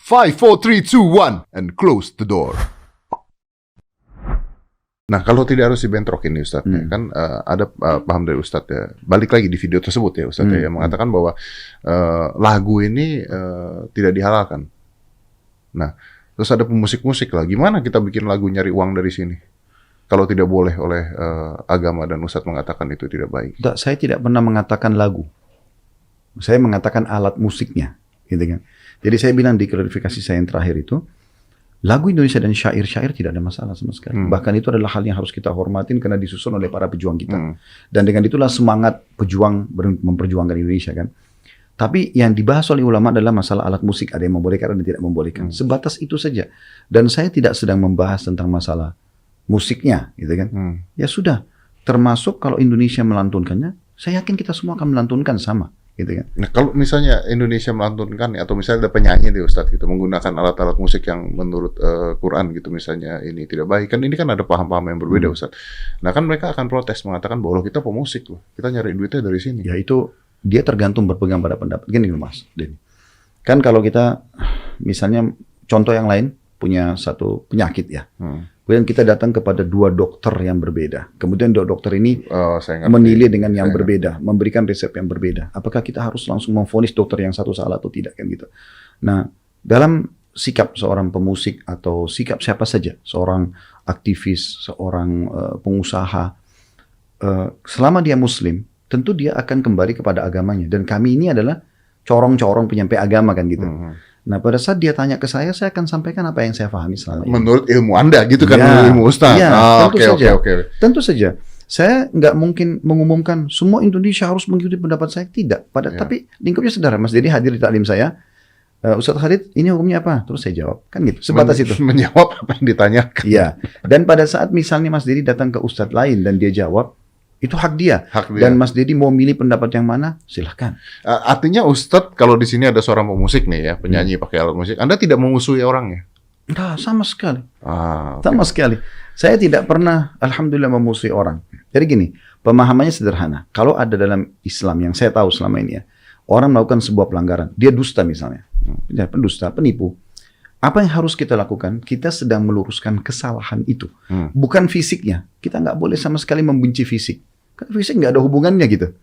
5, 4, 3, 2, 1, and close the door. Nah, kalau tidak harus dibentrokin nih Ustadz, kan ada paham dari Ustadz ya. Balik lagi di video tersebut ya Ustadz ya, yang mengatakan bahwa lagu ini tidak dihalalkan. Nah, terus ada pemusik-musik lah. Gimana kita bikin lagu nyari uang dari sini? Kalau tidak boleh oleh agama dan Ustadz mengatakan itu tidak baik. Saya tidak pernah mengatakan lagu. Saya mengatakan alat musiknya, gitu kan. Jadi saya bilang di klarifikasi saya yang terakhir itu, lagu Indonesia dan syair-syair tidak ada masalah sama sekali. Bahkan itu adalah hal yang harus kita hormatin karena disusun oleh para pejuang kita. Dan dengan itulah semangat pejuang memperjuangkan Indonesia kan. Tapi yang dibahas oleh ulama adalah masalah alat musik. Ada yang membolehkan, ada yang tidak membolehkan. Sebatas itu saja. Dan saya tidak sedang membahas tentang masalah musiknya, gitu kan. Ya sudah, termasuk kalau Indonesia melantunkannya, saya yakin kita semua akan melantunkan sama. Gitu kan. Nah, kalau misalnya Indonesia melantunkan atau misalnya ada penyanyi di Ustadz gitu menggunakan alat-alat musik yang menurut Quran gitu misalnya ini tidak baik, kan ini kan ada paham-paham yang berbeda Ustadz. Nah kan mereka akan protes mengatakan bahwa kita pemusik loh, kita nyari duitnya dari sini. Ya itu dia tergantung berpegang pada pendapat. Gini Mas Denny, kan kalau kita misalnya contoh yang lain punya satu penyakit ya. Kemudian kita datang kepada dua dokter yang berbeda. Kemudian dua dokter ini menilai dengan yang berbeda, memberikan resep yang berbeda. Apakah kita harus langsung memvonis dokter yang satu salah atau tidak kan gitu? Nah, dalam sikap seorang pemusik atau sikap siapa saja, seorang aktivis, seorang pengusaha, selama dia Muslim, tentu dia akan kembali kepada agamanya. Dan kami ini adalah corong-corong penyampai agama kan gitu. Nah pada saat dia tanya ke saya akan sampaikan apa yang saya pahami selama ini. Menurut ilmu Anda gitu kan, menurut ilmu Ustaz. Ya, tentu saja. Saya nggak mungkin mengumumkan semua Indonesia harus mengikuti pendapat saya, tidak. Tapi lingkupnya sederhana. Mas Dedi hadir di taklim saya, Ustaz Khalid ini hukumnya apa? Terus saya jawab, kan gitu. Sebatas itu. Menjawab apa yang ditanyakan. Iya. Dan pada saat misalnya Mas Dedi datang ke Ustadz lain dan dia jawab, itu hak dia. Dan Mas Dedi mau milih pendapat yang mana, silahkan. Artinya Ustadz, kalau di sini ada seorang pemusik nih ya, penyanyi pakai alat musik, Anda tidak memusuhi orangnya? Enggak, sama sekali. Sama sekali. Saya tidak pernah, alhamdulillah, memusuhi orang. Jadi gini, pemahamannya sederhana. Kalau ada dalam Islam yang saya tahu selama ini ya, orang melakukan sebuah pelanggaran, dia dusta misalnya, dia pendusta, penipu. Apa yang harus kita lakukan? Kita sedang meluruskan kesalahan itu. Bukan fisiknya. Kita nggak boleh sama sekali membenci fisik. Karena fisik nggak ada hubungannya gitu.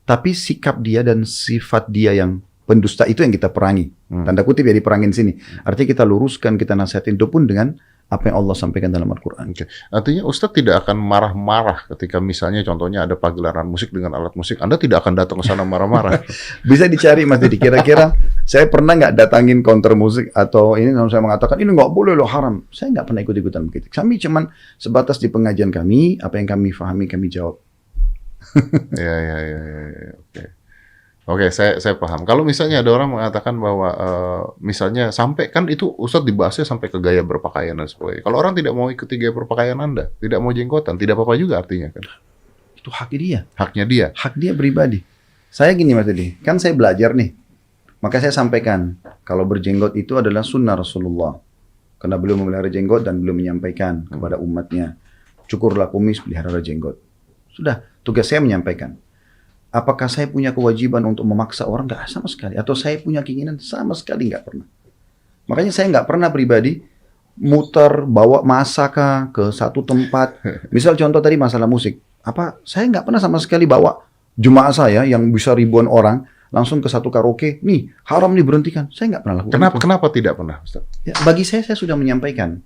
Tapi sikap dia dan sifat dia yang pendusta itu yang kita perangi. Tanda kutip ya diperangin sini. Artinya kita luruskan, kita nasihatin itu pun dengan apa yang Allah sampaikan dalam Al-Quran. Artinya Ustadz tidak akan marah-marah ketika misalnya contohnya ada pagelaran musik dengan alat musik. Anda tidak akan datang ke sana marah-marah. Bisa dicari Mas Didi. Kira-kira saya pernah nggak datangin counter musik atau ini saya mengatakan ini nggak boleh loh, haram. Saya nggak pernah ikut-ikutan begitu. Kami cuman sebatas di pengajian kami, apa yang kami pahami kami jawab. Ya. Oke, saya paham. Kalau misalnya ada orang mengatakan bahwa misalnya sampai kan itu Ustadz dibahasnya sampai ke gaya berpakaian dan sebagainya. Kalau orang tidak mau ikuti gaya berpakaian Anda, tidak mau jenggotan, tidak apa-apa juga artinya kan? Itu hak dia. Haknya dia. Hak dia pribadi. Saya gini Mas Didi, kan saya belajar nih. Maka saya sampaikan kalau berjenggot itu adalah sunnah Rasulullah. Karena beliau memelihara jenggot dan beliau menyampaikan kepada umatnya, cukurlah kumis, pelihara jenggot. Sudah, tugas saya menyampaikan. Apakah saya punya kewajiban untuk memaksa orang? Nggak, sama sekali. Atau saya punya keinginan? Sama sekali nggak pernah. Makanya saya nggak pernah pribadi muter, bawa masaka ke satu tempat. Misal contoh tadi masalah musik. Saya nggak pernah sama sekali bawa jemaah saya yang bisa ribuan orang langsung ke satu karaoke. Nih, haram nih, berhentikan. Saya nggak pernah lakukan. Kenapa tidak pernah, Ustaz? Ya, bagi saya sudah menyampaikan.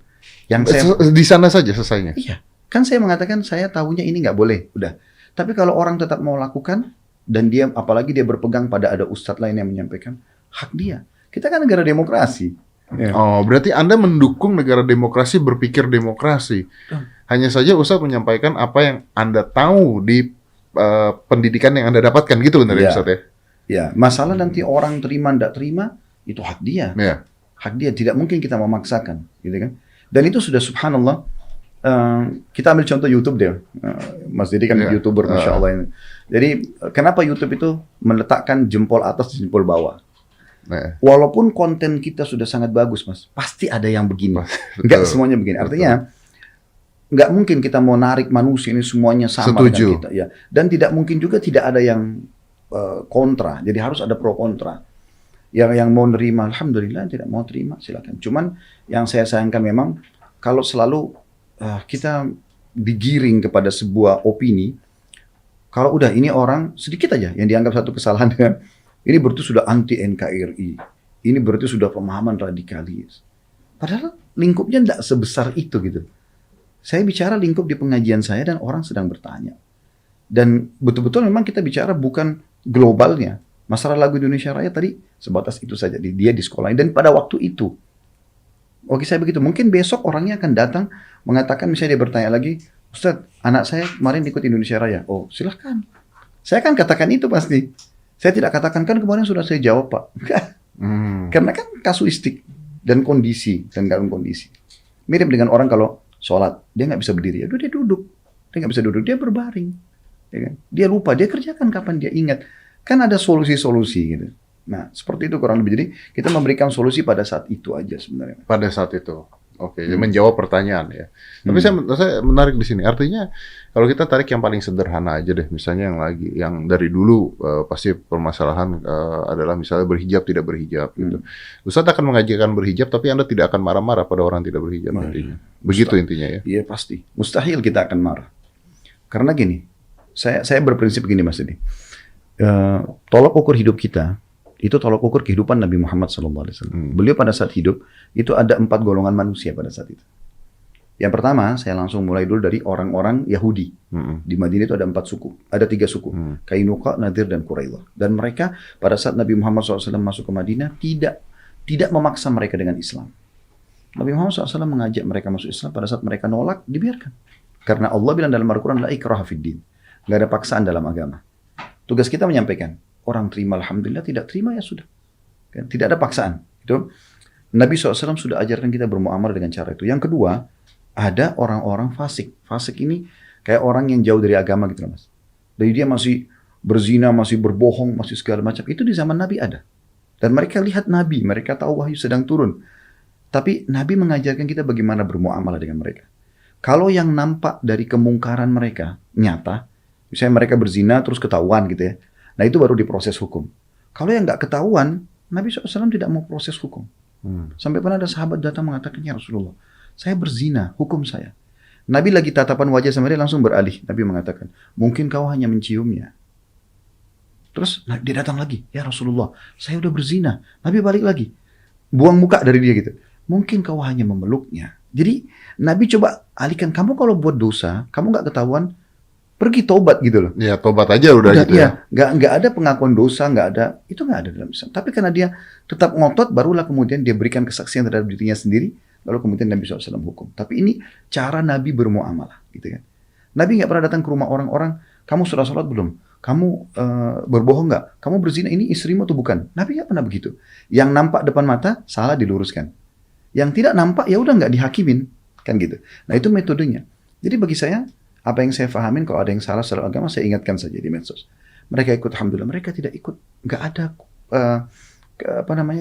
Di sana saja selesainya? Iya. Kan saya mengatakan saya tahunya ini nggak boleh. Udah. Tapi kalau orang tetap mau lakukan, dan dia apalagi dia berpegang pada ada ustadz lain yang menyampaikan, hak dia. Kita kan negara demokrasi. Ya. Oh, berarti Anda mendukung negara demokrasi, berpikir demokrasi. Hanya saja Ustadz menyampaikan apa yang Anda tahu di pendidikan yang Anda dapatkan gitu benar ya Ustadz ya? Ya, masalah nanti orang terima tidak terima itu hak dia. Ya. Hak dia, tidak mungkin kita memaksakan, gitu kan? Dan itu sudah subhanallah. Kita ambil contoh YouTube deh, Mas Didi kan YouTuber, Masya Allah ini. Jadi kenapa YouTube itu meletakkan jempol atas dan jempol bawah? Walaupun konten kita sudah sangat bagus, Mas, pasti ada yang begini. Enggak semuanya begini. Artinya nggak mungkin kita mau narik manusia ini semuanya sama dengan kita, ya. Dan tidak mungkin juga tidak ada yang kontra. Jadi harus ada pro kontra. Yang mau nerima, alhamdulillah. Tidak mau terima, silakan. Cuman yang saya sayangkan memang kalau selalu kita digiring kepada sebuah opini. Kalau udah ini orang sedikit aja yang dianggap satu kesalahan, ini berarti sudah anti NKRI. Ini berarti sudah pemahaman radikalis. Padahal lingkupnya tidak sebesar itu gitu. Saya bicara lingkup di pengajian saya dan orang sedang bertanya. Dan betul-betul memang kita bicara bukan globalnya. Masalah lagu Indonesia Raya tadi sebatas itu saja. Dia di sekolah dan pada waktu itu. Oke, saya begitu. Mungkin besok orangnya akan datang mengatakan, misalnya dia bertanya lagi, Ustaz, anak saya kemarin ikut Indonesia Raya. Oh, silahkan. Saya akan katakan itu pasti. Saya tidak katakan, kan kemarin sudah saya jawab, Pak. Karena kan kasuistik dan kondisi. Mirip dengan orang kalau sholat, dia nggak bisa berdiri. Aduh, dia duduk. Dia nggak bisa duduk, dia berbaring. Ya kan? Dia lupa, dia kerjakan kapan dia ingat. Kan ada solusi-solusi gitu. Nah, seperti itu kurang lebih. Jadi, kita memberikan solusi pada saat itu aja sebenarnya. Pada saat itu. Oke, menjawab pertanyaan ya. Tapi saya menarik di sini. Artinya kalau kita tarik yang paling sederhana aja deh, misalnya yang dari dulu pasti permasalahan adalah misalnya berhijab tidak berhijab gitu. Ustaz akan mengajarkan berhijab, tapi Anda tidak akan marah-marah pada orang tidak berhijab intinya. Begitu intinya ya. Iya pasti. Mustahil kita akan marah. Karena gini, saya berprinsip gini Mas Edi. Tolok ukur hidup kita itu tolok ukur kehidupan Nabi Muhammad SAW. Beliau pada saat hidup, itu ada 4 golongan manusia pada saat itu. Yang pertama, saya langsung mulai dulu dari orang-orang Yahudi. Di Madinah itu ada 4 suku, ada 3 suku. Kainuqa, Nadir, dan Quraidah. Dan mereka pada saat Nabi Muhammad SAW masuk ke Madinah, tidak memaksa mereka dengan Islam. Nabi Muhammad SAW mengajak mereka masuk Islam, pada saat mereka nolak, dibiarkan. Karena Allah bilang dalam Al-Quran, la ikraha fid din. Nggak ada paksaan dalam agama. Tugas kita menyampaikan, orang terima alhamdulillah, tidak terima ya sudah. Tidak ada paksaan. Itu Nabi SAW sudah ajarkan kita bermuamalah dengan cara itu. Yang kedua, ada orang-orang fasik. Fasik ini kayak orang yang jauh dari agama gitu Mas. Jadi dia masih berzina, masih berbohong, masih segala macam. Itu di zaman Nabi ada. Dan mereka lihat Nabi, mereka tahu wahyu sedang turun. Tapi Nabi mengajarkan kita bagaimana bermuamalah dengan mereka. Kalau yang nampak dari kemungkaran mereka nyata, misalnya mereka berzina terus ketahuan gitu ya. Nah itu baru diproses hukum. Kalau yang nggak ketahuan, Nabi SAW tidak mau proses hukum. Sampai pernah ada sahabat datang mengatakan, ya Rasulullah, saya berzina, hukum saya. Nabi lagi tatapan wajah sama dia langsung beralih. Nabi mengatakan, mungkin kau hanya menciumnya. Terus dia datang lagi, ya Rasulullah, saya udah berzina. Nabi balik lagi, buang muka dari dia gitu. Mungkin kau hanya memeluknya. Jadi Nabi coba alihkan, kamu kalau buat dosa, kamu nggak ketahuan, pergi tobat gitu loh. Ya tobat aja udah gitu ya. Nggak ada pengakuan dosa, itu nggak ada dalam Islam. Tapi karena dia tetap ngotot, barulah kemudian dia berikan kesaksian terhadap dirinya sendiri, lalu kemudian Nabi SAW hukum. Tapi ini cara Nabi bermuamalah, gitu kan. Nabi nggak pernah datang ke rumah orang-orang, kamu sudah sholat belum? Kamu berbohong nggak? Kamu berzina, ini istrimu atau bukan? Nabi nggak pernah begitu. Yang nampak depan mata, salah diluruskan. Yang tidak nampak, ya udah nggak dihakimin, kan gitu. Nah itu metodenya. Jadi bagi saya, apa yang saya fahamin, kalau ada yang salah secara agama, saya ingatkan saja di medsos. Mereka ikut, alhamdulillah. Mereka tidak ikut, nggak ada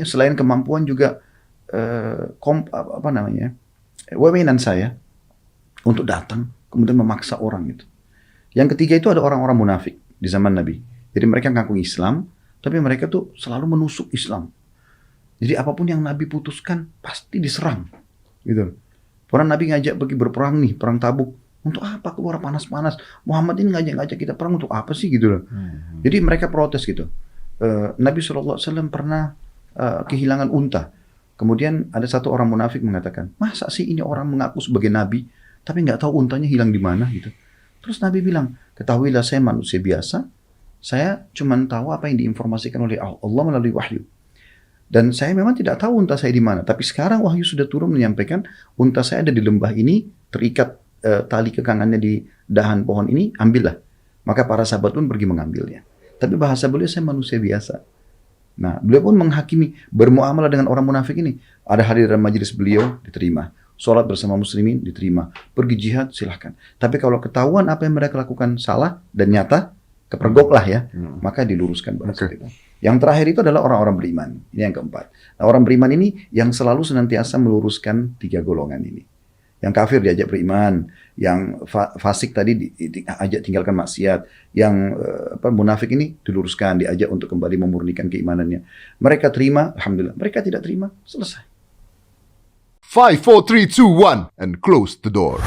selain kemampuan juga wewenang saya untuk datang, kemudian memaksa orang itu. Yang ketiga itu ada orang-orang munafik di zaman Nabi. Jadi mereka ngaku Islam, tapi mereka tuh selalu menusuk Islam. Jadi apapun yang Nabi putuskan pasti diserang, gitu. Pernah Nabi ngajak pergi berperang nih, perang Tabuk. Untuk apa keluar panas-panas? Muhammad ini ngajak kita perang untuk apa sih gitu loh. Jadi mereka protes gitu. Nabi SAW pernah kehilangan unta. Kemudian ada satu orang munafik mengatakan, masa sih ini orang mengaku sebagai Nabi, tapi nggak tahu untanya hilang di mana gitu. Terus Nabi bilang, ketahuilah saya manusia biasa, saya cuma tahu apa yang diinformasikan oleh Allah melalui wahyu. Dan saya memang tidak tahu unta saya di mana. Tapi sekarang wahyu sudah turun menyampaikan, unta saya ada di lembah ini, terikat tali kekangannya di dahan pohon ini, ambillah. Maka para sahabat pun pergi mengambilnya. Tapi bahasa beliau, saya manusia biasa. Nah, beliau pun menghakimi, bermuamalah dengan orang munafik ini. Ada hadir dalam majelis beliau, diterima. Sholat bersama muslimin, diterima. Pergi jihad, silahkan. Tapi kalau ketahuan apa yang mereka lakukan salah dan nyata, kepergoklah ya, maka diluruskan. Yang terakhir itu adalah orang-orang beriman. Ini yang keempat. Nah, orang beriman ini yang selalu senantiasa meluruskan 3 golongan ini. Yang kafir diajak beriman, yang fasik tadi diajak tinggalkan maksiat, yang munafik ini diluruskan, diajak untuk kembali memurnikan keimanannya. Mereka terima, alhamdulillah. Mereka tidak terima, selesai. 5, 4, 3, 2, 1, and close the door.